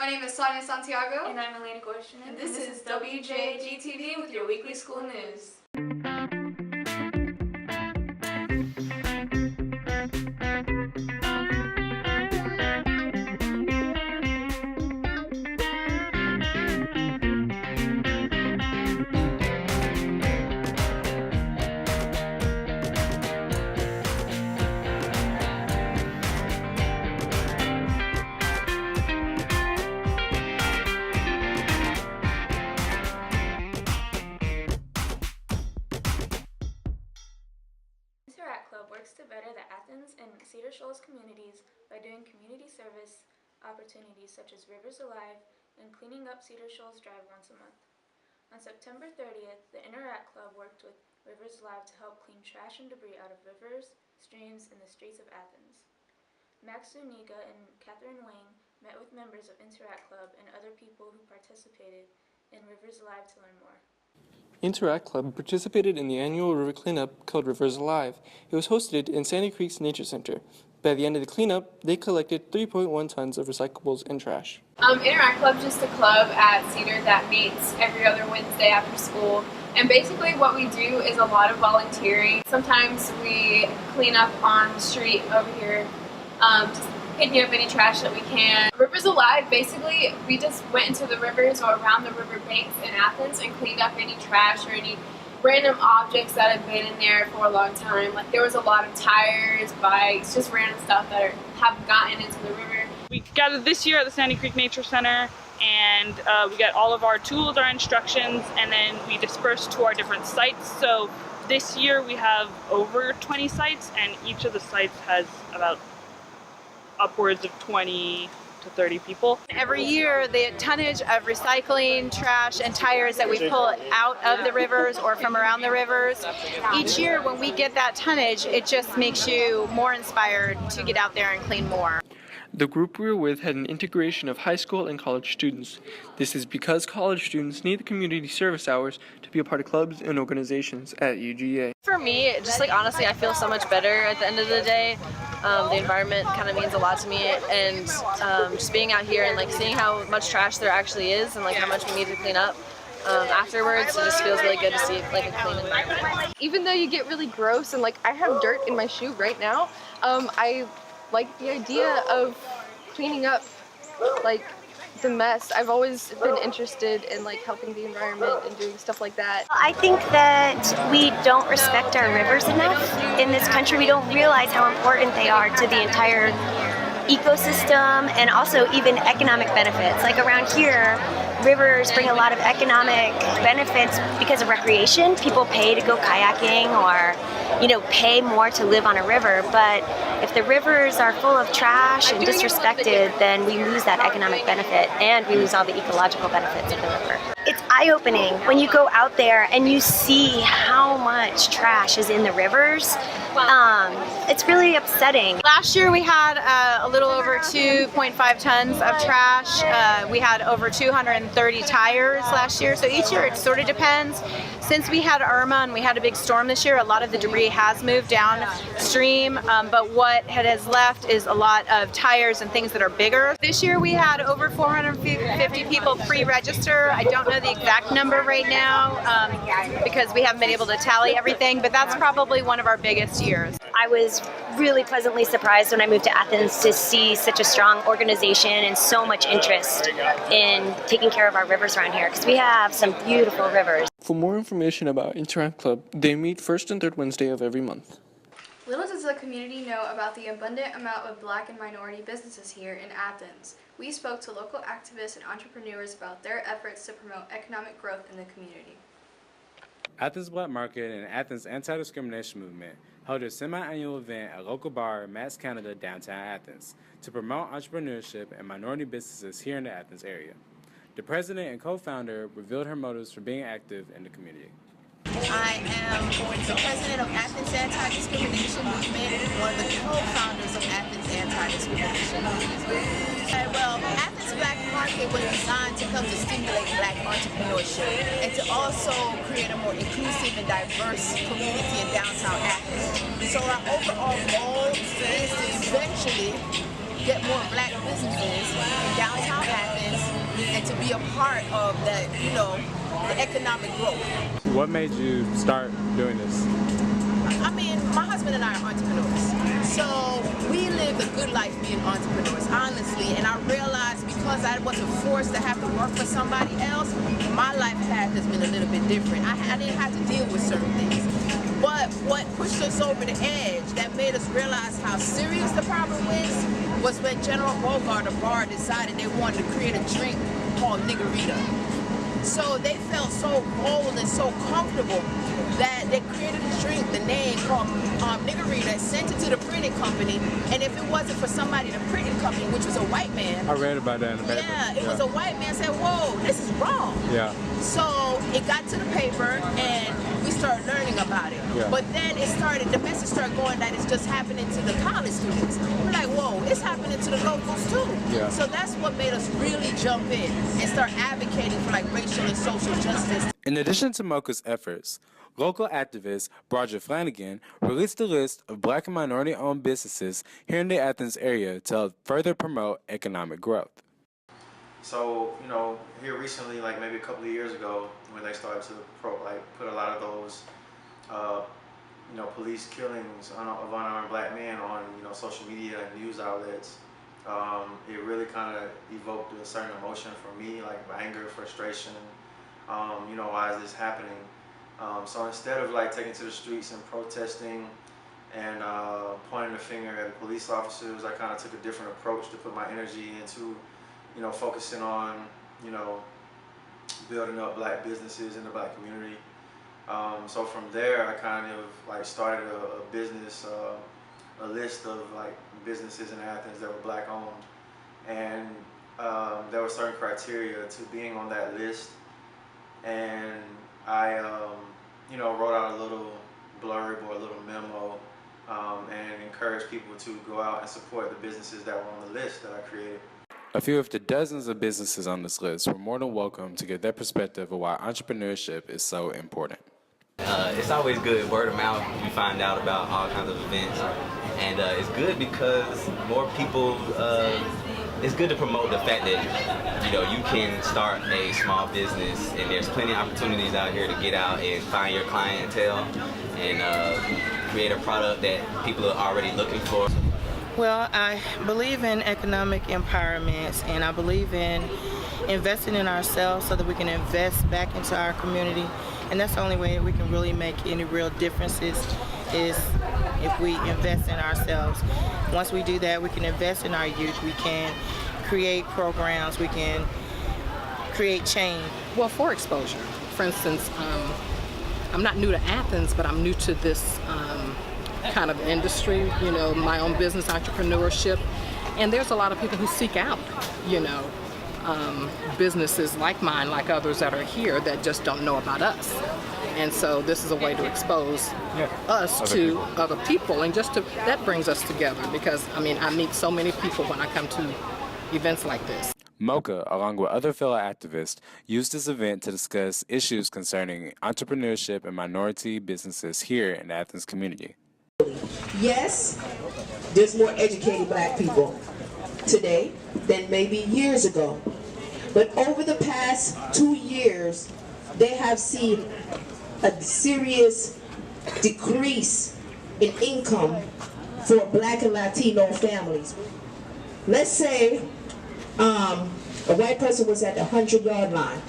My name is Sonia Santiago. And I'm Elena Gorshin. And this is WJAG TV with your weekly school news. Club works to better the Athens and Cedar Shoals communities by doing community service opportunities such as Rivers Alive and cleaning up Cedar Shoals Drive once a month. On September 30th, the Interact Club worked with Rivers Alive to help clean trash and debris out of rivers, streams, and the streets of Athens. Max Zuniga and Catherine Wang met with members of Interact Club and other people who participated in Rivers Alive to learn more. Interact Club participated in the annual river cleanup called Rivers Alive. It was hosted in Sandy Creek's Nature Center. By the end of the cleanup, they collected 3.1 tons of recyclables and trash. Interact Club is just a club at Cedar that meets every other Wednesday after school. And basically what we do is a lot of volunteering. Sometimes we clean up on the street over here, just picking up any trash that we can. Rivers Alive, basically, we just went into the rivers or around the river banks in Athens and cleaned up any trash or any random objects that have been in there for a long time. Like there was a lot of tires, bikes, just random stuff that have gotten into the river. We gathered this year at the Sandy Creek Nature Center, and we got all of our tools, our instructions, and then we dispersed to our different sites. So this year we have over 20 sites, and each of the sites has about upwards of 20 to 30 people. Every year the tonnage of recycling, trash, and tires that we pull out of the rivers or from around the rivers, each year when we get that tonnage, it just makes you more inspired to get out there and clean more. The group we were with had an integration of high school and college students. This is because college students need the community service hours to be a part of clubs and organizations at UGA. For me, just like honestly, I feel so much better at the end of the day. The environment kind of means a lot to me, and just being out here and like seeing how much trash there actually is and like how much we need to clean up. Afterwards, it just feels really good to see like a clean environment. Even though you get really gross and like I have dirt in my shoe right now, I like the idea of cleaning up like the mess. I've always been interested in like helping the environment and doing stuff like that. I think that we don't respect our rivers enough in this country. We don't realize how important they are to the entire ecosystem and also even economic benefits. Like around here, rivers bring a lot of economic benefits because of recreation. People pay to go kayaking or, you know, pay more to live on a river. But if the rivers are full of trash and disrespected, then we lose that economic benefit and we lose all the ecological benefits of the river. It's eye-opening when you go out there and you see how much trash is in the rivers. It's really upsetting. Last year we had a little over 2.5 tons of trash. We had over 230 tires last year, so each year it sort of depends. Since we had Irma and we had a big storm this year, a lot of the debris has moved downstream, but what has left is a lot of tires and things that are bigger. This year we had over 450 people pre-register. I don't know the exact number right now because we haven't been able to tally everything, but that's probably one of our biggest years. I was really pleasantly surprised when I moved to Athens to see such a strong organization and so much interest in taking care of our rivers around here, because we have some beautiful rivers. For more information about Interact Club, they meet first and third Wednesday of every month. Little does the community know about the abundant amount of Black and minority businesses here in Athens. We spoke to local activists and entrepreneurs about their efforts to promote economic growth in the community. Athens Black Market and Athens Anti-Discrimination Movement held a semi-annual event at local bar Matt's Canada downtown Athens to promote entrepreneurship and minority businesses here in the Athens area. The president and co-founder revealed her motives for being active in the community. I am the president of Athens Anti-Discrimination Movement, one of the co-founders of Athens Anti-Discrimination Movement. Well, Athens Black Market was designed to help to stimulate Black entrepreneurship and to also create a more inclusive and diverse community in downtown Athens. So our overall goal is to eventually get more Black businesses in downtown Athens and to be a part of that, you know, the economic growth. What made you start doing this? I mean, my husband and I are entrepreneurs. So we live a good life being entrepreneurs, honestly. And I realized because I wasn't forced to have to work for somebody else, my life path has been a little bit different. I didn't have to deal with certain things. But what pushed us over the edge, that made us realize how serious the problem was when General Bogart, a bar, decided they wanted to create a drink called Niggerita. So they felt so bold and so comfortable that they created a drink, the name called Niggerita, sent it to the printing company, and if it wasn't for somebody in the printing company, which was a white man. I read about that in the paper. Yeah, it was a white man said, whoa, this is wrong. Yeah. So it got to the paper and we started learning about it. Yeah. But then the message started going that it's just happening to the college students. We're like, whoa, it's happening to the locals too. Yeah. So that's what made us really jump in and start advocating for like racial and social justice. In addition to Mocha's efforts, local activist Broderick Flanagan released a list of Black and minority-owned businesses here in the Athens area to help further promote economic growth. So, you know, here recently, like maybe a couple of years ago, when they started to put a lot of those, you know, police killings of unarmed Black men on, you know, social media and news outlets, it really kind of evoked a certain emotion for me, like anger, frustration. You know, why is this happening? So instead of like taking to the streets and protesting and pointing the finger at police officers, I kind of took a different approach to put my energy into, you know, focusing on, you know, building up Black businesses in the Black community. So from there, I kind of like started a business, a list of like businesses in Athens that were Black owned, and there were certain criteria to being on that list. And I, you know, wrote out a little blurb or a little memo and encouraged people to go out and support the businesses that were on the list that I created. A few of the dozens of businesses on this list were more than welcome to give their perspective of why entrepreneurship is so important. It's always good, word of mouth, you find out about all kinds of events. And it's good because more people, it's good to promote the fact that, you know, you can start a small business and there's plenty of opportunities out here to get out and find your clientele and create a product that people are already looking for. Well, I believe in economic empowerment, and I believe in investing in ourselves so that we can invest back into our community. And that's the only way we can really make any real differences is if we invest in ourselves. Once we do that, we can invest in our youth. We can create programs. We can create change. Well, for exposure. For instance, I'm not new to Athens, but I'm new to this kind of industry, you know, my own business, entrepreneurship. And there's a lot of people who seek out, you know, businesses like mine, like others that are here that just don't know about us. And so this is a way to expose us to other people, and just to, that brings us together, because I mean, I meet so many people when I come to events like this. Mocha, along with other fellow activists, used this event to discuss issues concerning entrepreneurship and minority businesses here in the Athens community. Yes, there's more educated Black people today than maybe years ago. But over the past 2 years, they have seen a serious decrease in income for Black and Latino families. Let's say a white person was at the 100-yard line.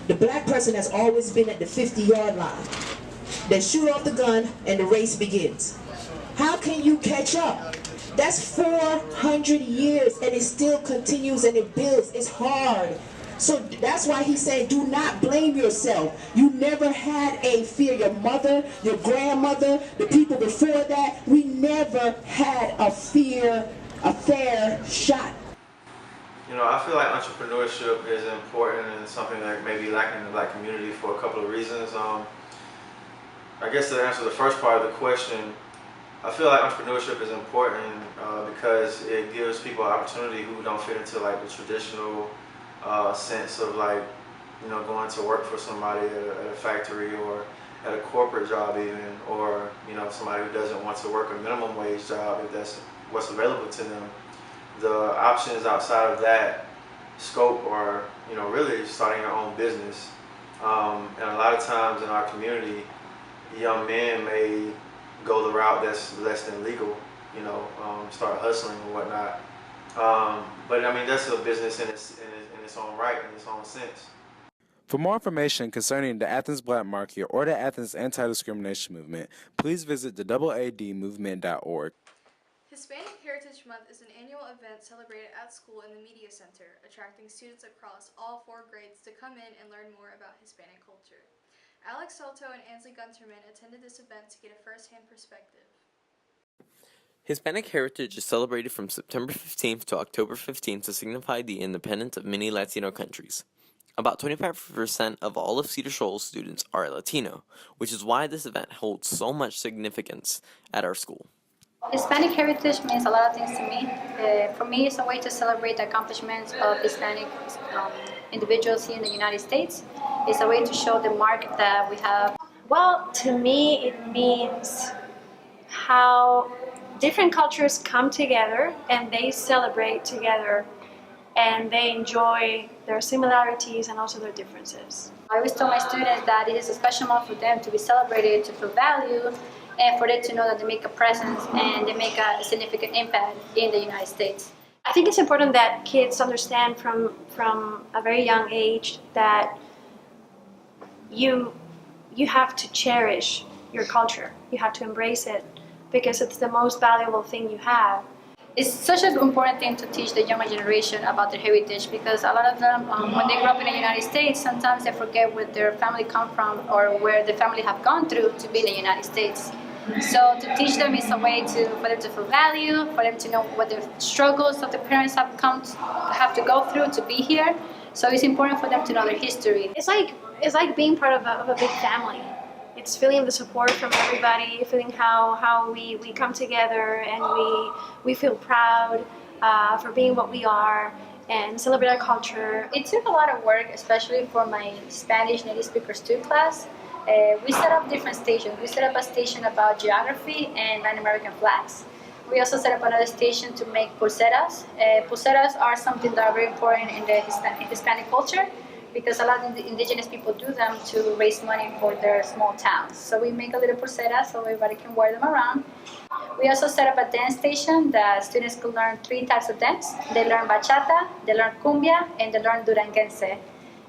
The Black person has always been at the 50-yard line. They shoot off the gun and the race begins. How can you catch up? That's 400 years, and it still continues and it builds. It's hard. So that's why he said, do not blame yourself. You never had a fear. Your mother, your grandmother, the people before that, we never had a fear, a fair shot. You know, I feel like entrepreneurship is important and something that may be lacking in the Black community for a couple of reasons. I guess to answer the first part of the question, I feel like entrepreneurship is important because it gives people an opportunity who don't fit into like the traditional sense of like, you know, going to work for somebody at a factory or at a corporate job even, or, you know, somebody who doesn't want to work a minimum wage job if that's what's available to them. The options outside of that scope or, you know, really starting their own business. And a lot of times in our community, young men may go the route that's less than legal, you know, start hustling and whatnot. But I mean, that's a business in its own right, in its own sense. For more information concerning the Athens Black Market or the Athens Anti-Discrimination Movement, please visit the WJAG.org. Hispanic Heritage Month is an annual event celebrated at school in the Media Center, attracting students across all 4 grades to come in and learn more about Hispanic culture. Alex Soto and Ansley Gunterman attended this event to get a first-hand perspective. Hispanic heritage is celebrated from September 15th to October 15th to signify the independence of many Latino countries. About 25% of all of Cedar Shoals students are Latino, which is why this event holds so much significance at our school. Hispanic heritage means a lot of things to me. For me, it's a way to celebrate the accomplishments of Hispanic individuals here in the United States. It's a way to show the mark that we have. Well, to me, it means how different cultures come together and they celebrate together and they enjoy their similarities and also their differences. I always tell my students that it is a special month for them to be celebrated, to feel valued, and for them to know that they make a presence and they make a significant impact in the United States. I think it's important that kids understand from a very young age that you have to cherish your culture. You have to embrace it because it's the most valuable thing you have. It's such an important thing to teach the younger generation about their heritage because a lot of them, when they grow up in the United States, sometimes they forget where their family come from or where the family have gone through to be in the United States. So to teach them is a way for them to feel valued, for them to know what the struggles of the parents have to go through to be here. So it's important for them to know their history. It's like being part of a big family. It's feeling the support from everybody, feeling how we come together and we feel proud for being what we are and celebrate our culture. It took a lot of work, especially for my Spanish Native Speakers 2 class. We set up different stations. We set up a station about geography and Latin American flags. We also set up another station to make pulseras. Pulseras are something that are very important in the Hispanic culture, because a lot of the indigenous people do them to raise money for their small towns. So we make a little pulsera so everybody can wear them around. We also set up a dance station that students can learn 3 types of dance. They learn bachata, they learn cumbia, and they learn duranguense.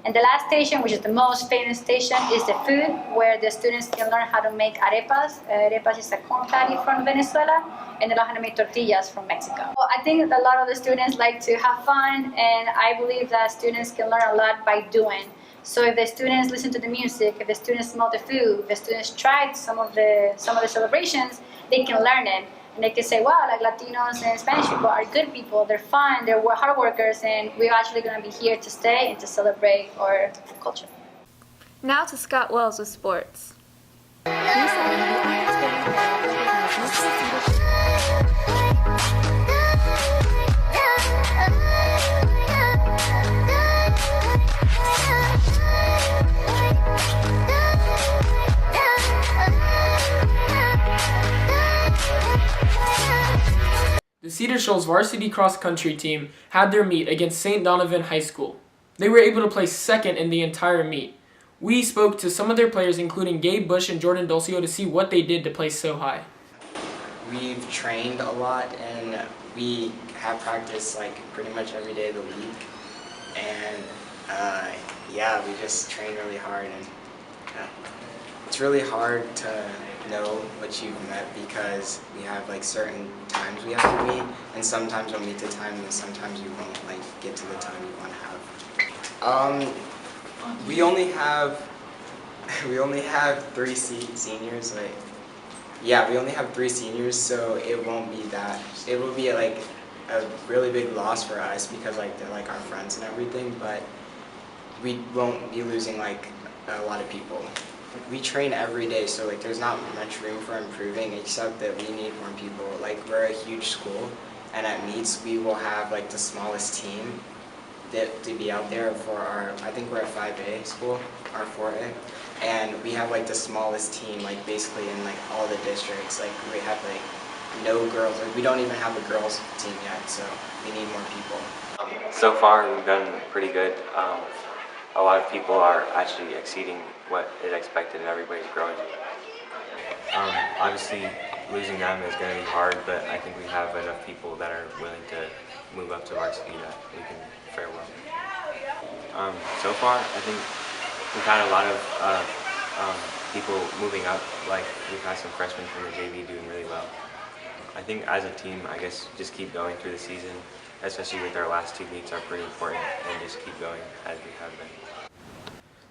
And the last station, which is the most famous station, is the food, where the students can learn how to make arepas. Arepas is a corn patty from Venezuela, and they learn how to make tortillas from Mexico. Well, I think that a lot of the students like to have fun, and I believe that students can learn a lot by doing. So if the students listen to the music, if the students smell the food, if the students try some of the celebrations, they can learn it. And they can say, wow, like Latinos and Spanish people are good people, they're fun, they're hard workers, and we're actually going to be here to stay and to celebrate our culture. Now to Scott Wells with sports. The Cedar Shoals varsity cross-country team had their meet against St. Donovan High School. They were able to place second in the entire meet. We spoke to some of their players, including Gabe Bush and Jordan Dulcio, to see what they did to place so high. We've trained a lot, and we have practice like pretty much every day of the week. And yeah, we just train really hard, and it's really hard to know what you've met because we have like certain times we have to meet, and sometimes we'll meet the time and sometimes we won't like get to the time we want to have. We only have 3 seniors, like yeah, we only have 3 seniors, so it won't be that, it will be like a really big loss for us because like they're like our friends and everything, but we won't be losing like a lot of people. We train every day, so like there's not much room for improving, except that we need more people. Like we're a huge school, and at meets we will have like the smallest team to be out there for our, I think we're a 5A school, our 4A, and we have like the smallest team like basically in like all the districts. Like we have like no girls, like we don't even have a girls team yet, so we need more people. So far, we've done pretty good. A lot of people are actually exceeding what is expected, and everybody's growing. Obviously, losing them is going to be hard, but I think we have enough people that are willing to move up to varsity that we can fare well. So far, I think we've had a lot of people moving up. Like we've had some freshmen from the JV doing really well. I think as a team, I guess just keep going through the season, especially with our last 2 meets are pretty important, and just keep going as we have been.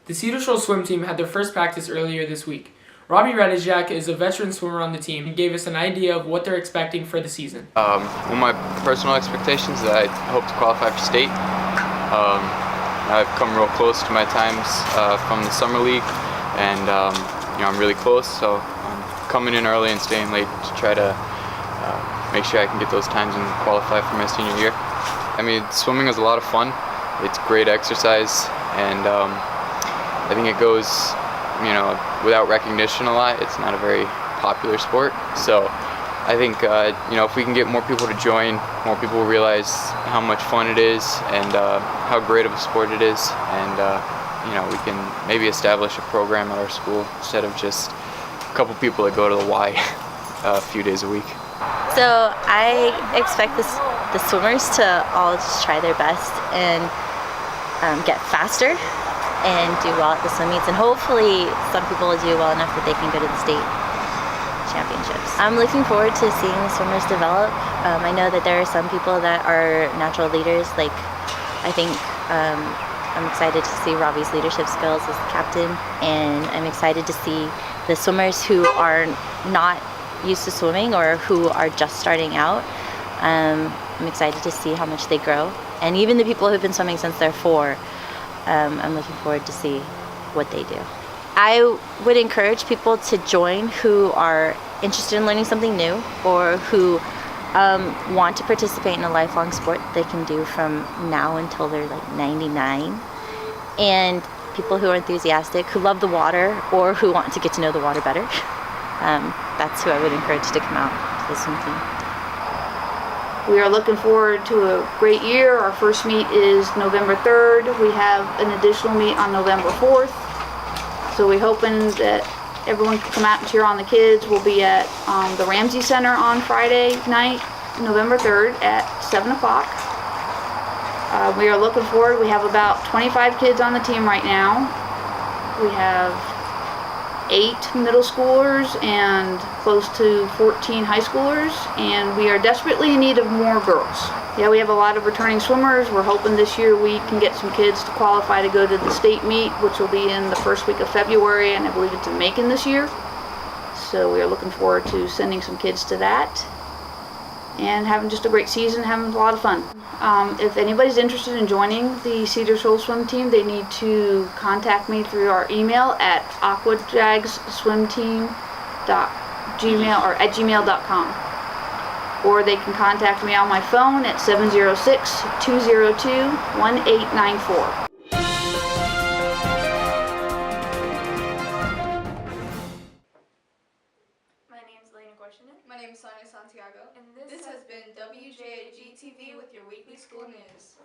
The Cedar Shoals swim team had their first practice earlier this week. Robbie Redizak is a veteran swimmer on the team and gave us an idea of what they're expecting for the season. One of my personal expectations is that I hope to qualify for state. I've come real close to my times from the summer league, and I'm really close, so I'm coming in early and staying late to try to make sure I can get those times and qualify for my senior year. I mean, swimming is a lot of fun. It's great exercise, and I think it goes, without recognition a lot. It's not a very popular sport, so I think if we can get more people to join, more people will realize how much fun it is and how great of a sport it is, and we can maybe establish a program at our school instead of just a couple people that go to the Y a few days a week. So I expect the swimmers to all just try their best and get faster and do well at the swim meets, and hopefully some people will do well enough that they can go to the state championships. I'm looking forward to seeing the swimmers develop. I know that there are some people that are natural leaders. Like, I think I'm excited to see Robbie's leadership skills as the captain, and I'm excited to see the swimmers who are not used to swimming or who are just starting out. I'm excited to see how much they grow, and even the people who've been swimming since they're 4. I'm looking forward to see what they do. I would encourage people to join who are interested in learning something new, or who want to participate in a lifelong sport they can do from now until they're like 99. And people who are enthusiastic, who love the water, or who want to get to know the water better. That's who I would encourage to come out to the swim team. We are looking forward to a great year. Our first meet is November 3rd. We have an additional meet on November 4th. So we're hoping that everyone can come out and cheer on the kids. We'll be at the Ramsey Center on Friday night, November 3rd at 7 o'clock. We are looking forward. We have about 25 kids on the team right now. We have 8 middle schoolers and close to 14 high schoolers, and we are desperately in need of more girls. Yeah, we have a lot of returning swimmers. We're hoping this year we can get some kids to qualify to go to the state meet, which will be in the first week of February, and I believe it's in Macon this year. So we are looking forward to sending some kids to that and having just a great season, having a lot of fun. If anybody's interested in joining the Cedar Shoals swim team, they need to contact me through our email at aquajagswimteam@gmail.com, or they can contact me on my phone at 706-202-1894. My name is Sonia Santiago, and this has been WJAG TV with your weekly school news.